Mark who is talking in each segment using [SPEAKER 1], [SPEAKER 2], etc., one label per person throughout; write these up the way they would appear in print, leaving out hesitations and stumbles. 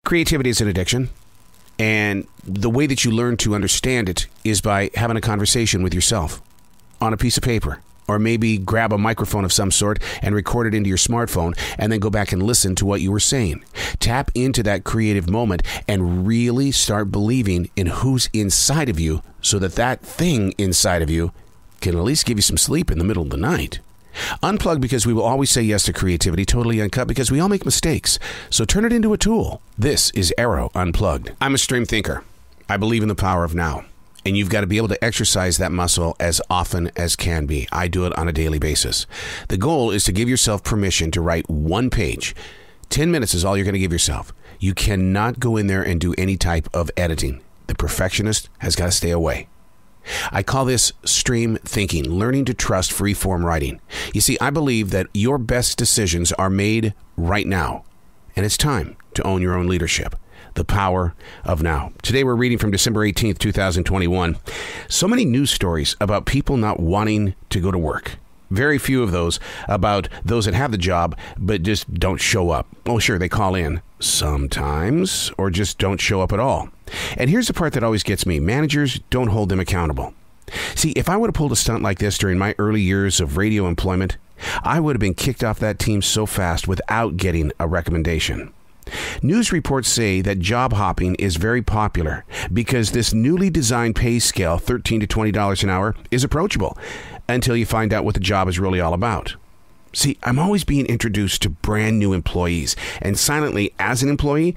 [SPEAKER 1] Creativity is an addiction. And the way that you learn to understand it is by having a conversation with yourself on a piece of paper. Or maybe grab a microphone of some sort and record it into your smartphone and then go back and listen to what you were saying. Tap into that creative moment and really start believing in who's inside of you so that that thing inside of you can at least give you some sleep in the middle of the night. Unplugged, because we will always say yes to creativity. Totally Uncut, because we all make mistakes. So turn it into a tool. This is Arroe Unplugged. I'm a stream thinker. I believe in the power of now. And you've got to be able to exercise that muscle as often as can be. I do it on a daily basis. The goal is to give yourself permission to write one page. 10 minutes is all you're going to give yourself. You cannot go in there and do any type of editing. The perfectionist has got to stay away. I call this stream thinking, learning to trust free-form writing. You see, I believe that your best decisions are made right now. And it's time to own your own leadership. The power of now. Today we're reading from December 18th, 2021. So many news stories about people not wanting to go to work. Very few of those about those that have the job but just don't show up. Oh, sure, they call in sometimes or just don't show up at all. And here's the part that always gets me. Managers don't hold them accountable. See, if I would have pulled a stunt like this during my early years of radio employment, I would have been kicked off that team so fast without getting a recommendation. News reports say that job hopping is very popular because this newly designed pay scale, $13 to $20 an hour, is approachable until you find out what the job is really all about. See, I'm always being introduced to brand new employees, and silently, as an employee,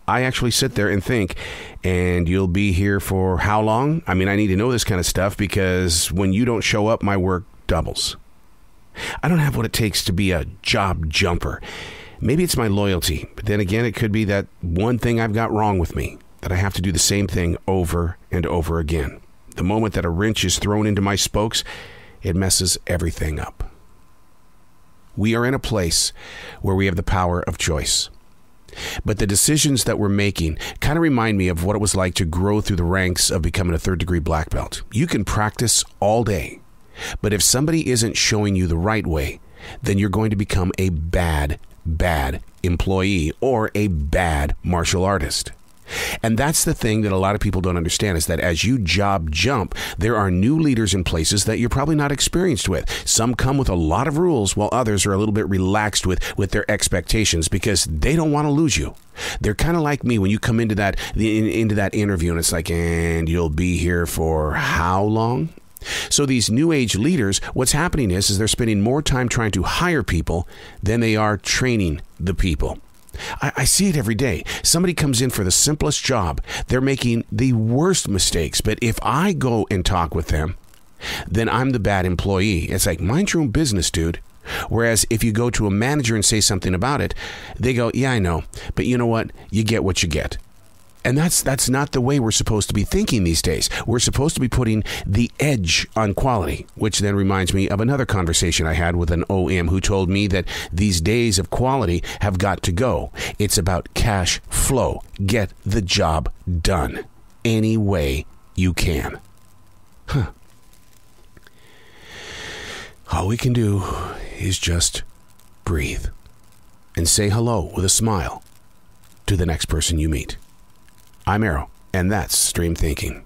[SPEAKER 1] I actually sit there and think, and you'll be here for how long? I mean, I need to know this kind of stuff because when you don't show up, my work doubles. I don't have what it takes to be a job jumper. Maybe it's my loyalty, but then again, it could be that one thing I've got wrong with me, that I have to do the same thing over and over again. The moment that a wrench is thrown into my spokes, it messes everything up. We are in a place where we have the power of choice. But the decisions that we're making kind of remind me of what it was like to grow through the ranks of becoming a third-degree black belt. You can practice all day, but if somebody isn't showing you the right way, then you're going to become a bad employee or a bad martial artist. And that's the thing that a lot of people don't understand, is that as you job jump, there are new leaders in places that you're probably not experienced with. Some come with a lot of rules, while others are a little bit relaxed with their expectations because they don't want to lose you. They're kind of like me when you come into that interview and it's like, and you'll be here for how long? So these new age leaders, what's happening is they're spending more time trying to hire people than they are training the people. I see it every day. Somebody comes in for the simplest job. They're making the worst mistakes. But if I go and talk with them, then I'm the bad employee. It's like, mind your own business, dude. Whereas if you go to a manager and say something about it, they go, yeah, I know. But you know what? You get what you get. And that's not the way we're supposed to be thinking these days. We're supposed to be putting the edge on quality, which then reminds me of another conversation I had with an OM who told me that these days of quality have got to go. It's about cash flow. Get the job done any way you can. All we can do is just breathe and say hello with a smile to the next person you meet. I'm Arroe, and that's Stream Thinking.